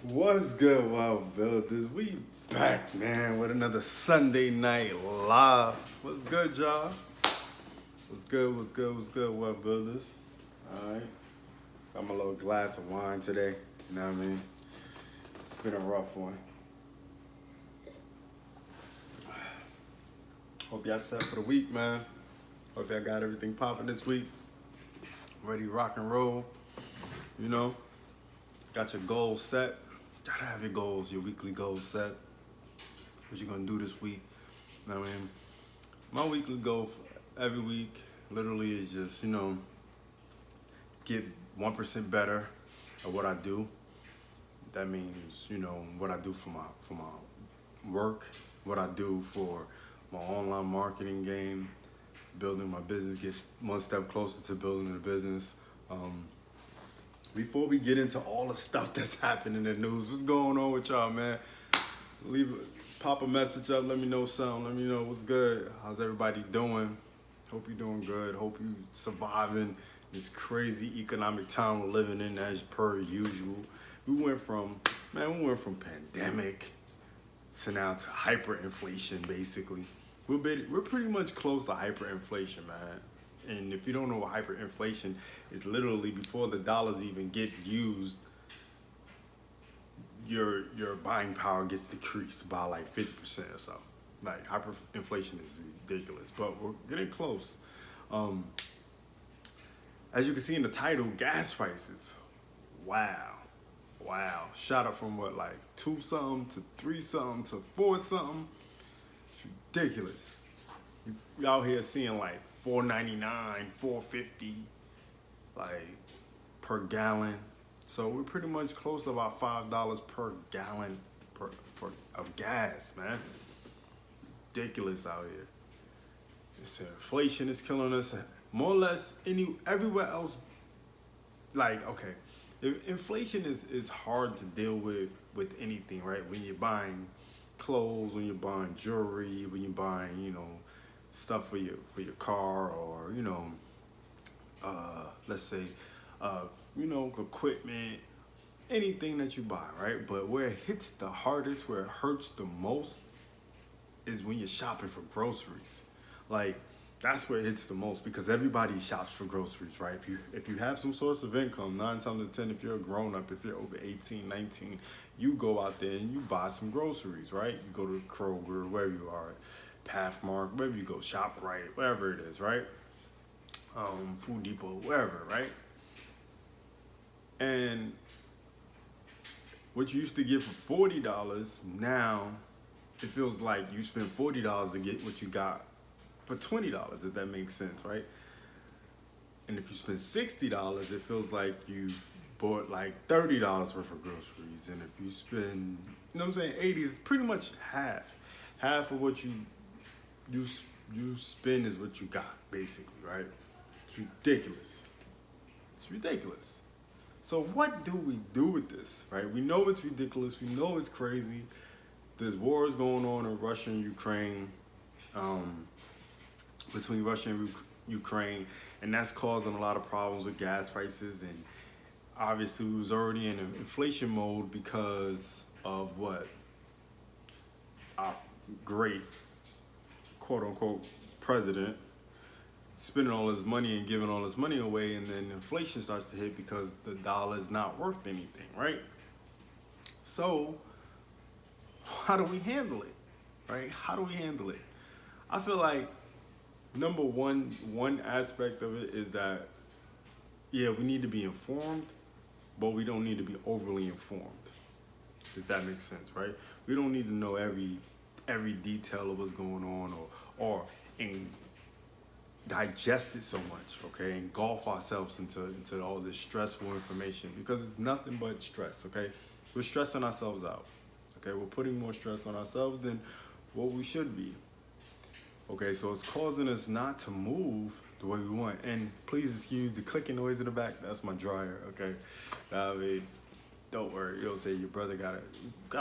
What's good, Wealthbuilderz? We back, man, with another Sunday night live. What's good, y'all? What's good, Wealthbuilderz? Alright. Got my little glass of wine today. You know what I mean? It's been a rough one. Hope y'all set for the week, man. Hope y'all got everything popping this week. Ready to rock and roll. You know? Got your goals set. Gotta have your goals, your weekly goals set. What you gonna do this week? You know what I mean? My weekly goal for every week literally is just, get 1% better at what I do. That means, what I do for my work, what I do for my online marketing game, building my business, get one step closer to building the business. Before we get into all the stuff that's happening in the news, what's going on with y'all, man? Pop a message up, let me know something, let me know what's good. How's everybody doing? Hope you're doing good. Hope you surviving this crazy economic time we're living in as per usual. We went from pandemic to now to hyperinflation, basically. We're pretty much close to hyperinflation, man. And if you don't know what hyperinflation is, literally before the dollars even get used, your buying power gets decreased by like 50% or so. Like hyperinflation is ridiculous, but we're getting close. As you can see in the title, gas prices, wow, shot up from what, like 2 something to 3 something to 4 something. It's ridiculous. You out here seeing like $4.99, $4.50, like per gallon. So we're pretty much close to about $5 per gallon of gas, man. Ridiculous out here. It's inflation is killing us. More or less everywhere else. Like, okay, inflation is hard to deal with anything, right? When you're buying clothes, when you're buying jewelry, when you're buying, stuff for your car, or let's say equipment, anything that you buy, right? But where it hits the hardest, where it hurts the most, is when you're shopping for groceries. Like, that's where it hits the most, because everybody shops for groceries, right? If you have some source of income, 9 times out of 10, if you're a grown up, if you're over 18, 19, you go out there and you buy some groceries, right? You go to Kroger, wherever you are, Pathmark, wherever you go, ShopRite, wherever it is, right? Food Depot, wherever, right? And what you used to get for $40, now it feels like you spend $40 to get what you got for $20, if that makes sense, right? And if you spend $60, it feels like you bought like $30 worth of groceries. And if you spend, $80 is pretty much half. Half of what you spend is what you got, basically, right? It's ridiculous. It's ridiculous. So what do we do with this, right? We know it's ridiculous. We know it's crazy. There's wars going on in Russia and Ukraine, between Russia and Ukraine, and that's causing a lot of problems with gas prices. And obviously we was already in an inflation mode because of what? Our great quote-unquote president spending all his money and giving all his money away, and then inflation starts to hit because the dollar is not worth anything, right? So how do we handle it, right? How do we handle it? I feel like number one aspect of it is that, yeah, we need to be informed, but we don't need to be overly informed, if that makes sense, right? We don't need to know every detail of what's going on, or digest it so much, okay? Engulf ourselves into all this stressful information, because it's nothing but stress, okay? We're stressing ourselves out, okay? We're putting more stress on ourselves than what we should be. Okay, so it's causing us not to move the way we want. And please excuse the clicking noise in the back. That's my dryer, okay? I mean, don't worry. You'll say your brother gotta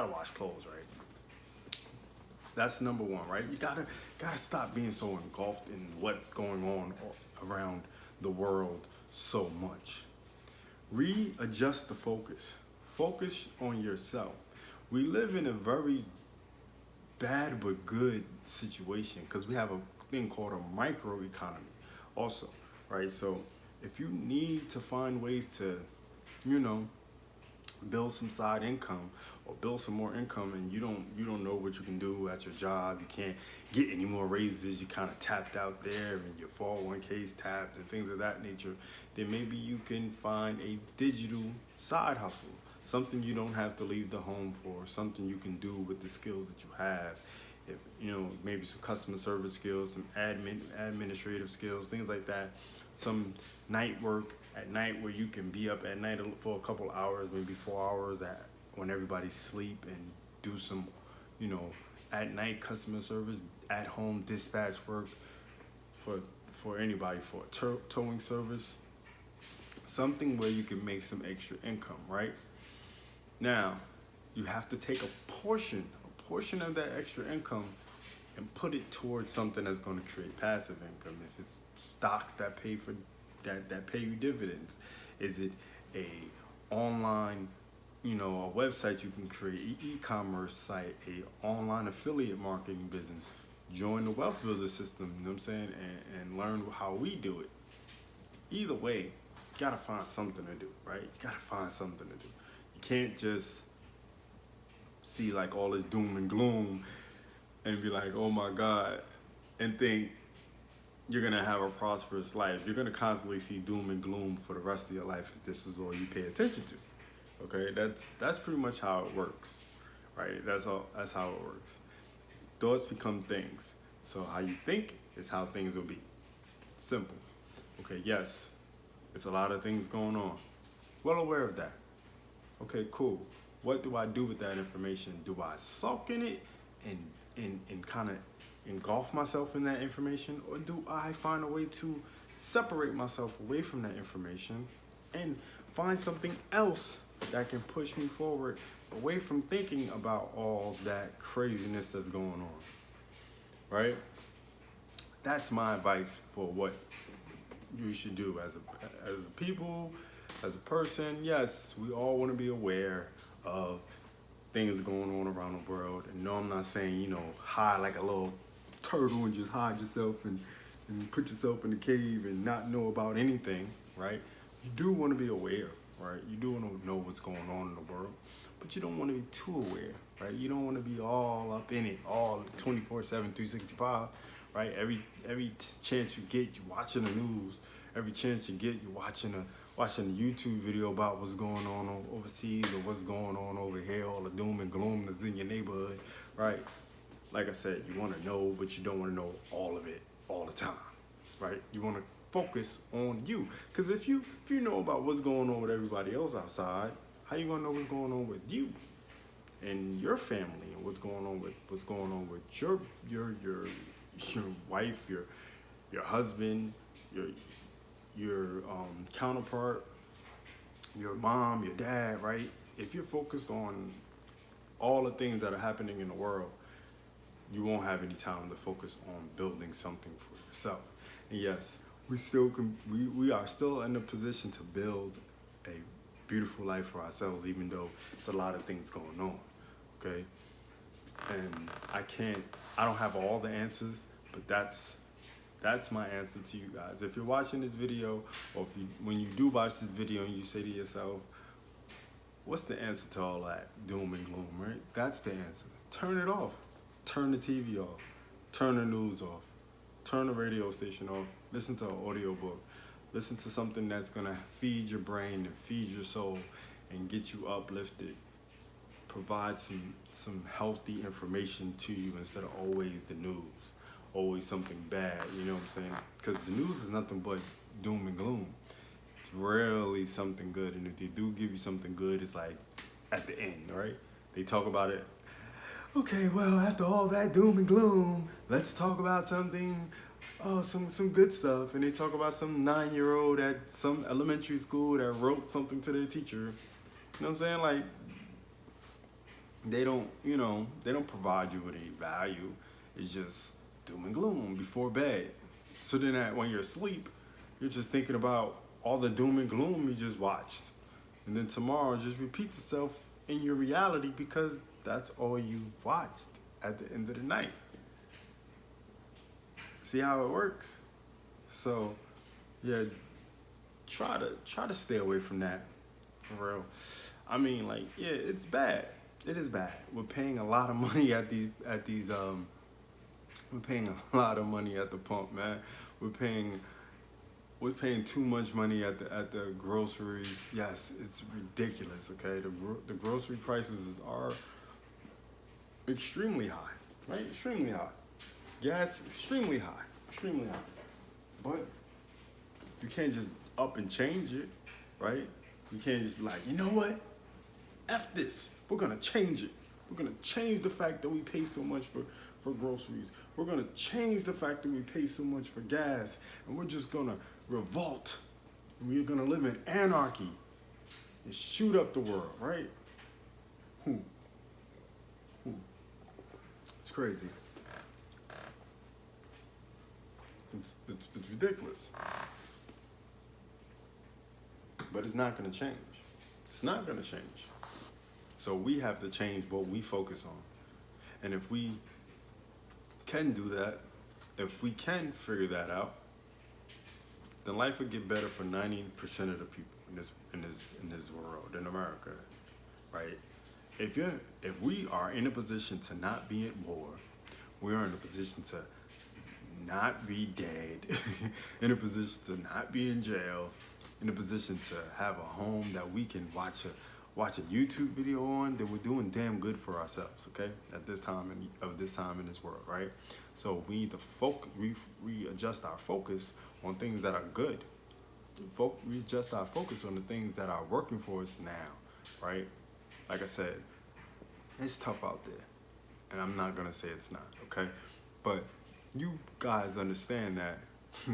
wash clothes, right? That's number one, right? You gotta stop being so engulfed in what's going on around the world so much. Readjust the focus. Focus on yourself. We live in a very bad but good situation because we have a thing called a micro economy also, right? So if you need to find ways to, build some side income or build some more income, and you don't know what you can do at your job, you can't get any more raises, you kind of tapped out there and your 401k's tapped and things of that nature, then maybe you can find a digital side hustle, something you don't have to leave the home for, something you can do with the skills that you have. If, maybe some customer service skills, some administrative skills, things like that. Some night work at night where you can be up at night for a couple hours, maybe 4 hours when everybody's asleep, and do some, at night customer service, at home dispatch work for anybody, for a towing service. Something where you can make some extra income, right? Now, you have to take a portion of that extra income and put it towards something that's going to create passive income. If it's stocks that pay for that pay you dividends, is it a online, a website you can create, e-commerce site, a online affiliate marketing business? Join the Wealthbuilderz System, you know what I'm saying, and learn how we do it. Either way, you gotta find something to do, right? You gotta find something to do. You can't just see like all this doom and gloom and be like, oh my God, and think you're gonna have a prosperous life. You're gonna constantly see doom and gloom for the rest of your life if this is all you pay attention to. Okay, that's pretty much how it works, right? That's how it works. Thoughts become things. So how you think is how things will be. Simple. Okay, yes, it's a lot of things going on. Well aware of that. Okay, cool. What do I do with that information? Do I sulk in it and kind of engulf myself in that information? Or do I find a way to separate myself away from that information and find something else that can push me forward away from thinking about all that craziness that's going on, right? That's my advice for what you should do as a people, as a person. Yes, we all want to be aware of things going on around the world. And no, I'm not saying, hide like a little turtle and just hide yourself and put yourself in the cave and not know about anything, right? You do want to be aware, right? You do want to know what's going on in the world, but you don't want to be too aware, right? You don't want to be all up in it, all 24/7, 365, right? Every chance you get, you're watching the news. Every chance you get, you're watching a YouTube video about what's going on overseas or what's going on over here, all the doom and gloom that's in your neighborhood, right? Like I said, you want to know, but you don't want to know all of it all the time, right? You want to focus on you, because if you know about what's going on with everybody else outside, how you gonna know what's going on with you and your family, and what's going on with your wife, your husband, your counterpart, your mom, your dad, right? If you're focused on all the things that are happening in the world, you won't have any time to focus on building something for yourself. And yes, we are still in a position to build a beautiful life for ourselves, even though it's a lot of things going on, okay? And I don't have all the answers, but that's my answer to you guys. If you're watching this video, or when you do watch this video and you say to yourself, what's the answer to all that doom and gloom, right? That's the answer. Turn it off. Turn the TV off. Turn the news off. Turn the radio station off. Listen to an audiobook. Listen to something that's gonna feed your brain and feed your soul and get you uplifted. Provide some healthy information to you instead of always the news. Always something bad, you know what I'm saying? Because the news is nothing but doom and gloom. It's rarely something good, and if they do give you something good, it's like at the end, right? They talk about it. Okay, well, after all that doom and gloom, let's talk about something, some good stuff. And they talk about some 9-year-old at some elementary school that wrote something to their teacher. You know what I'm saying? Like, they don't provide you with any value. It's just doom and gloom before bed. So then when you're asleep, you're just thinking about all the doom and gloom you just watched. And then tomorrow just repeats itself in your reality because that's all you've watched at the end of the night. See how it works? So, yeah, try to stay away from that, for real. I mean, like, yeah, it's bad. It is bad. We're paying a lot of money at these we're paying a lot of money at the pump, man. We're paying too much money at the groceries. Yes, it's ridiculous, okay? The grocery prices are extremely high, right? Extremely high. Gas, extremely high. But you can't just up and change it, right? You can't just be like, you know what? F this. We're gonna change it. We're gonna change the fact that we pay so much for groceries. We're gonna change the fact that we pay so much for gas. And we're just gonna revolt. And we're gonna live in anarchy and shoot up the world, right? It's crazy. It's ridiculous. But it's not gonna change. It's not gonna change. So we have to change what we focus on. And if we can do that, if we can figure that out, then life would get better for 90% of the people in this world, in America, right? If we are in a position to not be at war, we are in a position to not be dead, in a position to not be in jail, in a position to have a home that we can watch a YouTube video on, then we're doing damn good for ourselves, okay? At this time in this world, right? So we need to readjust our focus on things that are good. Readjust our focus on the things that are working for us now, right? Like I said, it's tough out there, and I'm not gonna say it's not, okay? But you guys understand that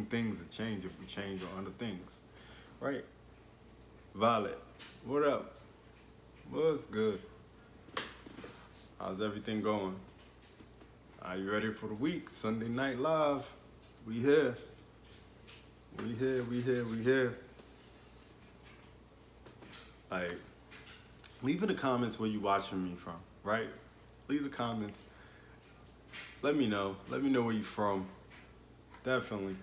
things will change if we change on other things, right? Violet, what up? What's good? How's everything going? Are you ready for the week? Sunday Night Live. We here. We here. Like, leave in the comments where you watching me from, right? Leave the comments. Let me know. Let me know where you from. Definitely.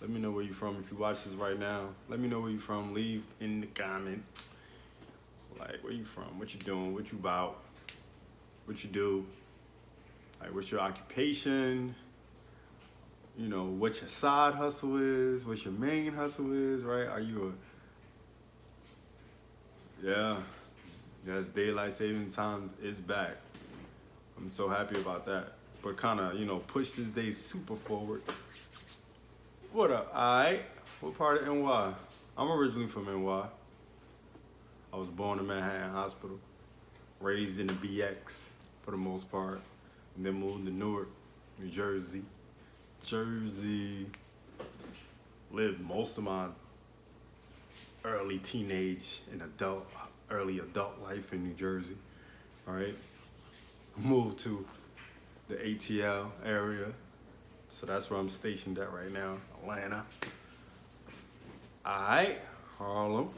Let me know where you from. If you watch this right now, let me know where you from. Leave in the comments. Like, where you from? What you doing? What you about? What you do? Like, what's your occupation? You know, what your side hustle is? What your main hustle is, right? Are you yes, daylight saving time is back. I'm so happy about that. But kind of, you know, push this day super forward. What up? Alright. What part of NY? I'm originally from NY. I was born in Manhattan Hospital, raised in the BX for the most part, and then moved to Newark, New Jersey. Lived most of my early teenage and early adult life in New Jersey. All right. Moved to the ATL area, so that's where I'm stationed at right now, Atlanta. All right, Harlem.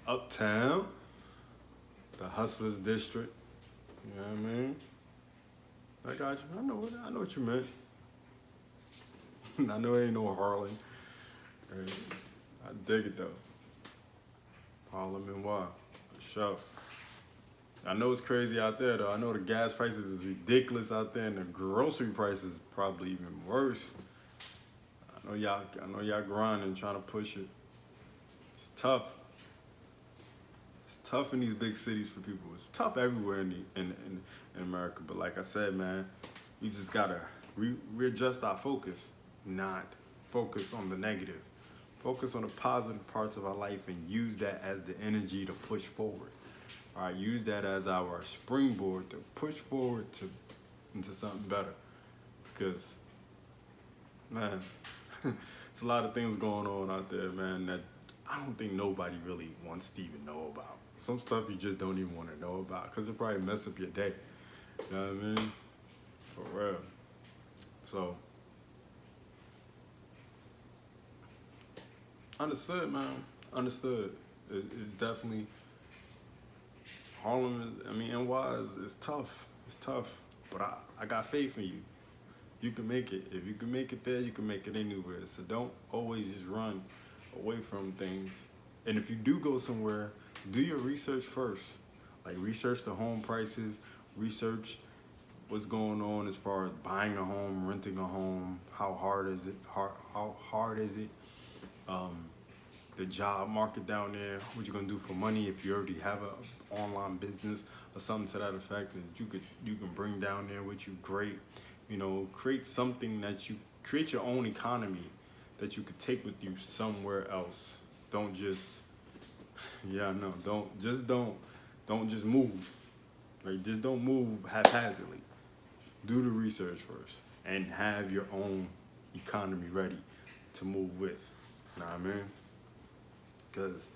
Uptown, the Hustlers District. You know what I mean? I got you. I know what you meant. I know it ain't no Harlem. Right? I dig it though. Harlem and why? For sure. I know it's crazy out there though. I know the gas prices is ridiculous out there, and the grocery prices probably even worse. I know y'all grinding, trying to push it. It's tough. Tough in these big cities for people. It's tough everywhere in America. But like I said, man, we just gotta readjust our focus, not focus on the negative. Focus on the positive parts of our life and use that as the energy to push forward. All right, use that as our springboard to push forward into something better. Because, man, it's a lot of things going on out there, man, that I don't think nobody really wants to even know about. Some stuff you just don't even want to know about because it probably mess up your day. You know what I mean? For real. So, understood, man. Understood. It's definitely Harlem. NY is tough. It's tough, but I got faith in you. You can make it. If you can make it there, you can make it anywhere. So don't always just run away from things. And if you do go somewhere, do your research first. Like research the home prices, research what's going on as far as buying a home, renting a home, how hard is it, how hard is it, the job market down there, what you're gonna do for money if you already have an online business or something to that effect that you can bring down there with you. Great. Create something create your own economy that you could take with you somewhere else. Don't just, don't just move. Like, just don't move haphazardly. Do the research first and have your own economy ready to move with. Know what I mean? Because,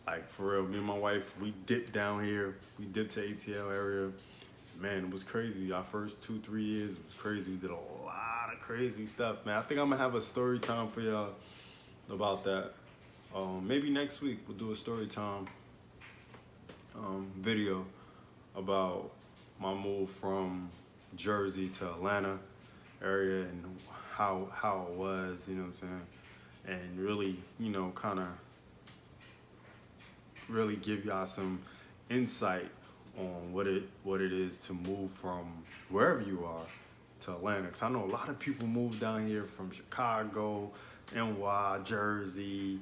like, for real, me and my wife, we dipped down here. We dipped to ATL area. Man, it was crazy. Our first 2-3 years, it was crazy. We did a lot of crazy stuff, man. I think I'm going to have a story time for y'all about that. Maybe next week we'll do a story time video about my move from Jersey to Atlanta area and how it was, you know what I'm saying? And really, kind of really give y'all some insight on what it is to move from wherever you are to Atlanta. 'Cause I know a lot of people move down here from Chicago, NY, Jersey,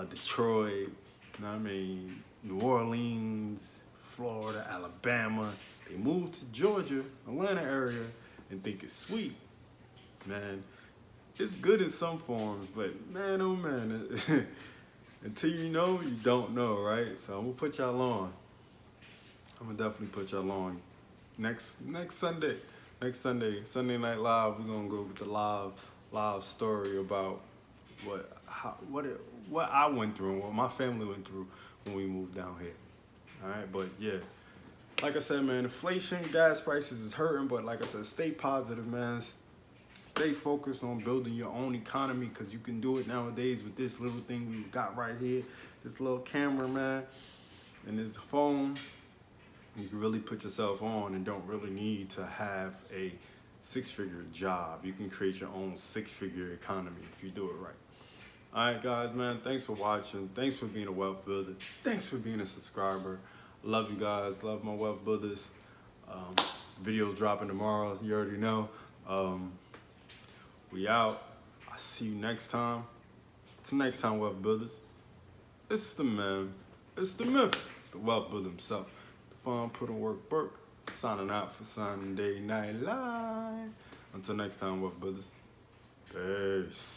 Detroit, New Orleans, Florida, Alabama. They move to Georgia, Atlanta area, and think it's sweet. Man, it's good in some forms, but man, oh man, until you know, you don't know, right? So I'm gonna put y'all on. I'm gonna definitely put y'all on next Sunday. Sunday Night Live. We're gonna go with the live story about what I went through and what my family went through when we moved down here. All right, but yeah, like I said, man, inflation, gas prices is hurting, but like I said, stay positive, man. Stay focused on building your own economy, because you can do it nowadays with this little thing we got right here, this little camera, man, and this phone. You can really put yourself on and don't really need to have a 6-figure job. You can create your own 6-figure economy if you do it right. All right, guys, man, thanks for watching. Thanks for being a wealth builder. Thanks for being a subscriber. Love you guys. Love my wealth builders. Videos dropping tomorrow. You already know. We out. I'll see you next time. Till next time, wealth builders. It's the man. It's the myth. The wealth builder himself. The fun, put in work, Burke. Signing out for Sunday Night Live. Until next time, wealth builders. Peace.